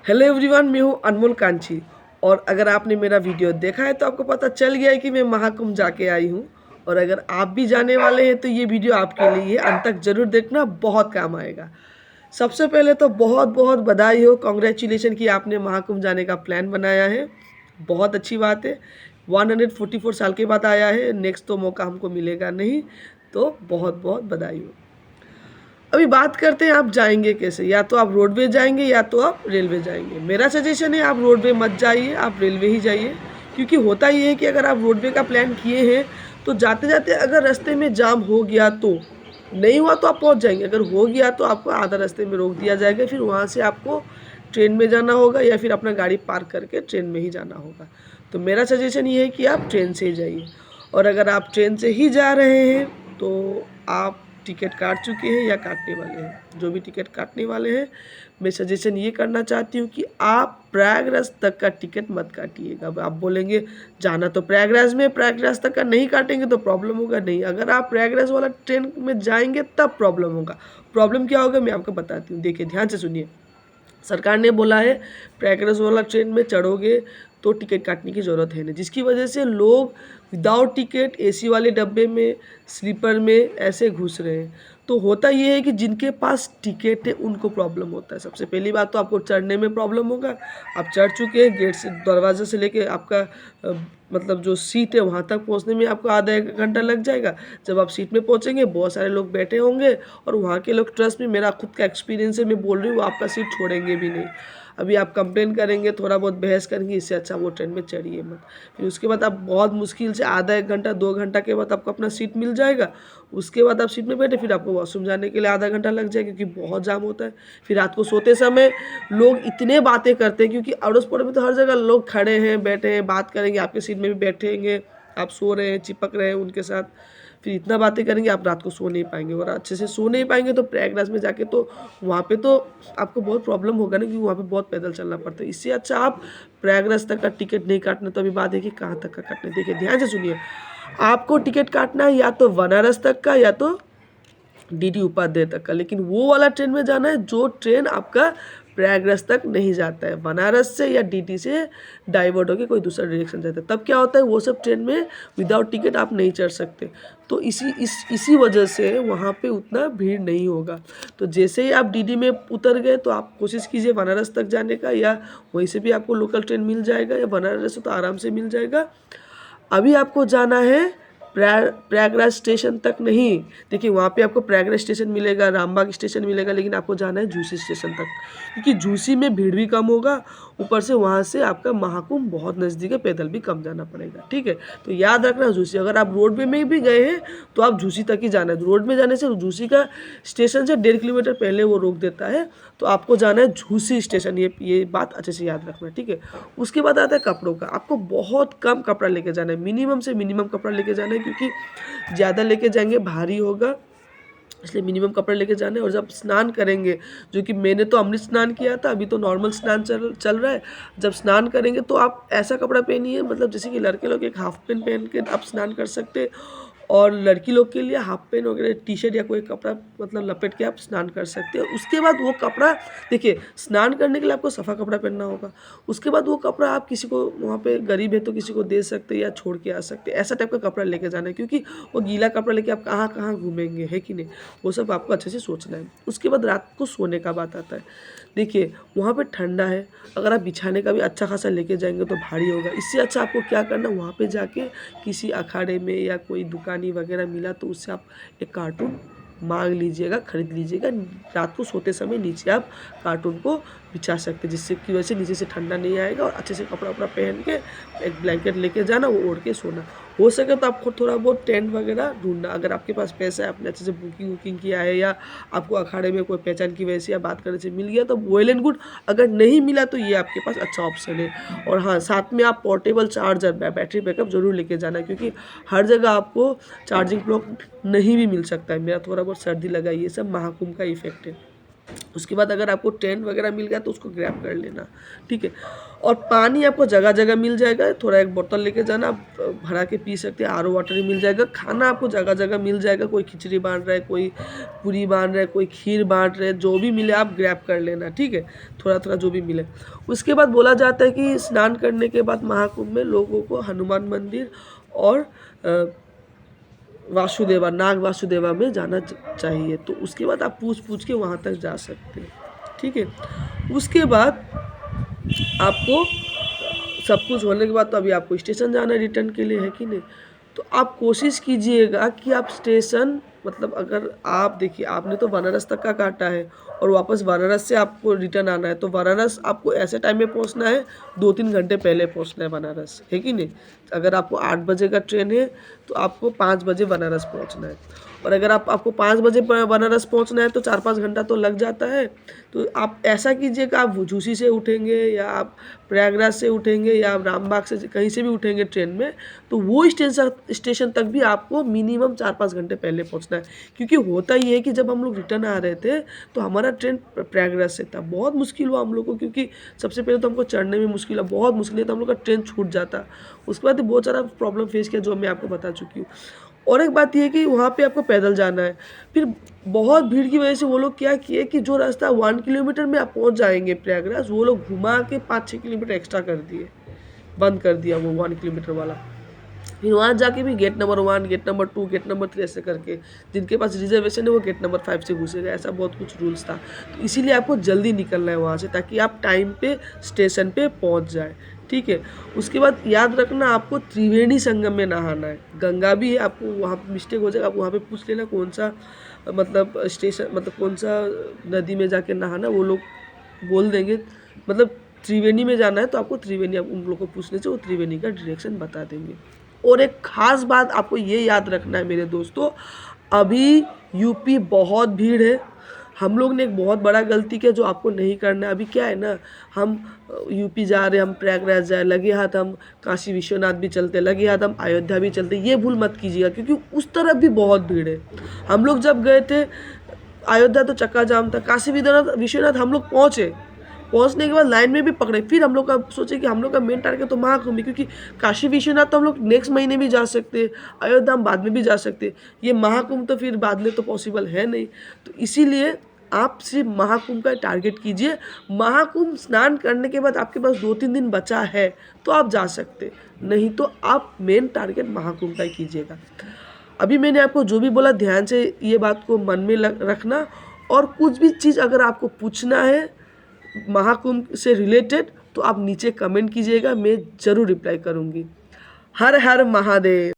Hello everyone, मैं हूँ अनमोल कांची। और अगर आपने मेरा वीडियो देखा है तो आपको पता चल गया है कि मैं महाकुंभ जाके आई हूँ। और अगर आप भी जाने वाले हैं तो ये वीडियो आपके लिए अंत तक ज़रूर देखना, बहुत काम आएगा। सबसे पहले तो बहुत बहुत बधाई हो, कॉन्ग्रेचुलेशन कि आपने महाकुंभ जाने का प्लान बनाया है। बहुत अच्छी बात है। 144 साल के बाद आया है, नेक्स्ट तो मौका हमको मिलेगा नहीं, तो बहुत बहुत बधाई हो। अभी बात करते हैं आप जाएंगे कैसे। या तो आप रोडवे जाएंगे या तो आप रेलवे जाएंगे। मेरा सजेशन है आप रोडवे मत जाइए, आप रेलवे ही जाइए। क्योंकि होता ये है कि अगर आप रोडवे का प्लान किए हैं तो जाते जाते अगर रास्ते में जाम हो गया तो नहीं हुआ तो आप पहुंच जाएंगे, अगर हो गया तो आपको आधा रास्ते में रोक दिया जाएगा, फिर वहाँ से आपको ट्रेन में जाना होगा या फिर अपना गाड़ी पार्क करके ट्रेन में ही जाना होगा। तो मेरा सजेशन ये है कि आप ट्रेन से ही जाइए। और अगर आप ट्रेन से ही जा रहे हैं तो आप टिकट काट चुके हैं या काटने वाले हैं। जो भी टिकट काटने वाले हैं, मैं सजेशन ये करना चाहती हूँ कि आप प्रयागराज तक का टिकट मत काटिएगा। अब आप बोलेंगे जाना तो प्रयागराज में, प्रयागराज तक का नहीं काटेंगे तो प्रॉब्लम होगा। नहीं, अगर आप प्रयागराज वाला ट्रेन में जाएंगे तब प्रॉब्लम होगा। प्रॉब्लम क्या होगा मैं आपको बताती हूँ, देखिए ध्यान से सुनिए। सरकार ने बोला है प्रयागराज वाला ट्रेन में चढ़ोगे तो टिकट काटने की ज़रूरत है नहीं, जिसकी वजह से लोग विदाउट टिकट एसी वाले डब्बे में, स्लीपर में ऐसे घुस रहे हैं। तो होता ये है कि जिनके पास टिकट है उनको प्रॉब्लम होता है। सबसे पहली बात तो आपको चढ़ने में प्रॉब्लम होगा। आप चढ़ चुके हैं, गेट से दरवाजे से लेके आपका मतलब जो सीट है वहाँ तक पहुँचने में आपको आधा एक घंटा लग जाएगा। जब आप सीट में पहुँचेंगे बहुत सारे लोग बैठे होंगे और वहाँ के लोग, ट्रस्ट में, मेरा खुद का एक्सपीरियंस है, मैं बोल रही हूँ, वो आपका सीट छोड़ेंगे भी नहीं। अभी आप कंप्लेन करेंगे, थोड़ा बहुत बहस करेंगे, इससे अच्छा वो ट्रेन में चढ़िए मत। फिर उसके बाद आप बहुत मुश्किल से आधा एक घंटा 2 घंटा के बाद आपको अपना सीट मिल जाएगा। उसके बाद आप सीट में बैठे, फिर आपको वॉशरूम जाने के लिए आधा घंटा लग जाएगा क्योंकि बहुत जाम होता है। फिर रात को सोते समय लोग इतने बातें करते हैं, क्योंकि अड़ोस पड़ोस में तो हर जगह लोग खड़े हैं, बैठे हैं, बात करेंगे, आपके सीट में भी बैठेंगे, आप सो रहे हैं, चिपक रहे हैं उनके साथ, फिर इतना बातें करेंगे, आप रात को सो नहीं पाएंगे। और अच्छे से सो नहीं पाएंगे तो प्रयागराज में जाके तो वहाँ पे तो आपको बहुत प्रॉब्लम होगा ना, क्योंकि वहाँ पे बहुत पैदल चलना पड़ता है। इससे अच्छा आप प्रयागराज तक का टिकट नहीं काटना। तो अभी बात है कि कहाँ तक का काटना है। देखिए ध्यान से सुनिए, आपको टिकट काटना है या तो बनारस तक का या तो डीडी उपाध्याय तक का, लेकिन वो वाला ट्रेन में जाना है जो ट्रेन आपका प्रयागराज तक नहीं जाता है। बनारस से या डीडी से डाइवर्ट होकर कोई दूसरा डायरेक्शन जाता है, तब क्या होता है वो सब ट्रेन में विदाउट टिकट आप नहीं चढ़ सकते। तो इसी वजह से वहाँ पे उतना भीड़ नहीं होगा। तो जैसे ही आप डीडी में उतर गए तो आप कोशिश कीजिए बनारस तक जाने का, या वहीं से भी आपको लोकल ट्रेन मिल जाएगा, या बनारस से तो आराम से मिल जाएगा। अभी आपको जाना है प्रयागराज स्टेशन तक नहीं। देखिए वहाँ पे आपको प्रयागराज स्टेशन मिलेगा, रामबाग स्टेशन मिलेगा, लेकिन आपको जाना है झूसी स्टेशन तक, क्योंकि झूसी में भीड़ भी कम होगा। ऊपर से वहाँ से आपका महाकुंभ बहुत नज़दीक है, पैदल भी कम जाना पड़ेगा। ठीक है, तो याद रखना झूसी। अगर आप रोडवे में भी गए हैं तो आप झूसी तक ही जाना है। रोड में जाने से झूसी का स्टेशन से 1.5 किलोमीटर पहले वो रोक देता है, तो आपको जाना है झूसी स्टेशन। ये बात अच्छे से याद रखना, ठीक है। उसके बाद आता है कपड़ों का। आपको बहुत कम कपड़ा लेके जाना है, मिनिमम से मिनिमम कपड़ा लेके जाना है, क्योंकि ज़्यादा लेके जाएंगे भारी होगा, इसलिए मिनिमम कपड़े लेके जाने। और जब स्नान करेंगे, जो कि मैंने तो अमृत स्नान किया था, अभी तो नॉर्मल स्नान चल रहा है। जब स्नान करेंगे तो आप ऐसा कपड़ा पहनिए, मतलब जैसे कि लड़के लोग एक हाफ पैंट पहन के आप स्नान कर सकते हैं, और लड़की लोग के लिए हाफ पैंट वगैरह टी शर्ट या कोई कपड़ा मतलब लपेट के आप स्नान कर सकते हैं। उसके बाद वो कपड़ा, देखिए स्नान करने के लिए आपको सफ़ा कपड़ा पहनना होगा। उसके बाद वो कपड़ा आप किसी को, वहाँ पे गरीब है तो किसी को दे सकते हैं या छोड़ के आ सकते हैं। ऐसा टाइप का कपड़ा लेके जाना है, क्योंकि वो गीला कपड़ा लेके आप कहाँ कहाँ घूमेंगे, है कि नहीं, वो सब आपको अच्छे से सोचना है। उसके बाद रात को सोने का बात आता है। देखिए वहाँ पे ठंडा है, अगर आप बिछाने का भी अच्छा खासा लेके जाएंगे तो भारी होगा। इससे अच्छा आपको क्या करना, वहाँ पे जाके किसी अखाड़े में या कोई दुकानी वगैरह मिला तो उससे आप एक कार्टून मांग लीजिएगा, खरीद लीजिएगा। रात को सोते समय नीचे आप कार्टून को बिछा सकते हैं, जिससे की वजह से नीचे से ठंडा नहीं आएगा। और अच्छे से कपड़ा वपड़ा पहन के एक ब्लैंकेट लेके जाना, वो ओढ़ के सोना। हो सके तो आपको थोड़ा बहुत टेंट वगैरह ढूंढना, अगर आपके पास पैसा है, आपने अच्छे से बुकिंग वुकिंग किया है, या आपको अखाड़े में कोई पहचान की वजह से या बात करने से मिल गया तो वेल एंड गुड। अगर नहीं मिला तो ये आपके पास अच्छा ऑप्शन है। और हाँ, साथ में आप पोर्टेबल चार्जर, बैटरी बैकअप जरूर लेके जाना, क्योंकि हर जगह आपको चार्जिंग प्लग नहीं भी मिल सकता है। मेरा थोड़ा बहुत सर्दी लगा, ये सब महाकुंभ का इफेक्ट है। उसके बाद अगर आपको टेंट वगैरह मिल गया तो उसको ग्रैब कर लेना, ठीक है। और पानी आपको जगह जगह मिल जाएगा, थोड़ा एक बोतल लेके जाना, आप भरा के पी सकते हैं। आरओ वाटर ही मिल जाएगा। खाना आपको जगह जगह मिल जाएगा, कोई खिचड़ी बांट रहा है, कोई पूरी बांट रहा है, कोई खीर बांट रहे, जो भी मिले आप ग्रैब कर लेना, ठीक है। थोड़ा थोड़ा जो भी मिले। उसके बाद बोला जाता है कि स्नान करने के बाद महाकुंभ में लोगों को हनुमान मंदिर और वासुदेवा, नाग वासुदेवा में जाना चाहिए। तो उसके बाद आप पूछ पूछ के वहाँ तक जा सकते हैं, ठीक है। उसके बाद आपको सब कुछ होने के बाद तो अभी आपको स्टेशन जाना है रिटर्न के लिए, है कि नहीं। तो आप कोशिश कीजिएगा कि आप स्टेशन, मतलब अगर आप देखिए आपने तो बनारस तक का काटा है और वापस बनारस से आपको रिटर्न आना है, तो बनारस आपको ऐसे टाइम में पहुंचना है, 2-3 घंटे पहले पहुंचना है बनारस, है कि नहीं। अगर आपको 8 बजे का ट्रेन है तो आपको 5 बजे बनारस पहुंचना है। और अगर आपको 5 बजे बनारस पहुंचना है तो 4-5 घंटा तो लग जाता है। तो आप ऐसा कीजिएगा, आप झूसी से उठेंगे या आप प्रयागराज से उठेंगे या आप रामबाग से कहीं से भी उठेंगे ट्रेन में, तो वो स्टेशन तक भी आपको मिनिमम 4-5 घंटे पहले पहुंचना है। क्योंकि होता ये है कि जब हम लोग रिटर्न आ रहे थे तो हमारा ट्रेन प्रयागराज से था, बहुत मुश्किल हुआ हम लोग को, क्योंकि सबसे पहले तो हमको चढ़ने में मुश्किल है, बहुत मुश्किल है, तो हम लोग का ट्रेन छूट जाता। उसके बाद बहुत सारा प्रॉब्लम फेस किया जो मैं आपको बता चुकी हूँ। और एक बात ये है कि वहाँ पे आपको पैदल जाना है। फिर बहुत भीड़ की वजह से वो लोग क्या किए कि जो रास्ता 1 किलोमीटर में आप पहुँच जाएंगे प्रयागराज, वो लोग घुमा के 5-6 किलोमीटर एक्स्ट्रा कर दिए, बंद कर दिया वो 1 किलोमीटर वाला। फिर वहाँ जाके भी gate number 1, gate number 2, gate number 3 ऐसे करके, जिनके पास रिजर्वेशन है वो गेट नंबर 5 से घुसेगा। ऐसा बहुत कुछ रूल्स था। तो इसीलिए आपको जल्दी निकलना है वहाँ से, ताकि आप टाइम पे स्टेशन पे पहुँच जाए, ठीक है। उसके बाद याद रखना आपको त्रिवेणी संगम में नहाना है। गंगा भी है, आपको वहाँ पे मिस्टेक हो जाएगा, आप वहाँ पे पूछ लेना कौन सा मतलब स्टेशन, मतलब कौन सा नदी में जाके नहाना, वो लोग बोल देंगे। मतलब त्रिवेणी में जाना है तो आपको त्रिवेणी, आप उन लोगों को पूछने से वो त्रिवेणी का डायरेक्शन बता देंगे। और एक ख़ास बात आपको ये याद रखना है मेरे दोस्तों, अभी यूपी बहुत भीड़ है। हम लोग ने एक बहुत बड़ा गलती किया जो आपको नहीं करना है। अभी क्या है ना, हम यूपी जा रहे हैं, हम प्रयागराज जा रहे, लगे हाथ हम काशी विश्वनाथ भी चलते, लगे हाथ हम अयोध्या भी चलते। ये भूल मत कीजिएगा, क्योंकि उस तरफ भी बहुत भीड़ है। हम लोग जब गए थे अयोध्या तो चक्का जाम था, काशी विश्वनाथ हम लोग पहुंचने के बाद लाइन में भी पकड़े। फिर हम लोग का सोचे कि हम लोग का मेन टारगेट तो महाकुंभ है, क्योंकि काशी विश्वनाथ तो हम लोग नेक्स्ट महीने भी जा सकते हैं, अयोध्या हम बाद में भी जा सकते हैं, ये महाकुंभ तो फिर बाद में तो पॉसिबल है नहीं। तो इसीलिए आप सिर्फ महाकुंभ का टारगेट कीजिए। महाकुंभ स्नान करने के बाद आपके पास 2-3 दिन बचा है तो आप जा सकते, नहीं तो आप मेन टारगेट महाकुंभ का ही कीजिएगा। अभी मैंने आपको जो भी बोला ध्यान से ये बात को मन में रखना। और कुछ भी चीज़ अगर आपको पूछना है महाकुंभ से रिलेटेड तो आप नीचे कमेंट कीजिएगा, मैं ज़रूर रिप्लाई करूँगी। हर हर महादेव।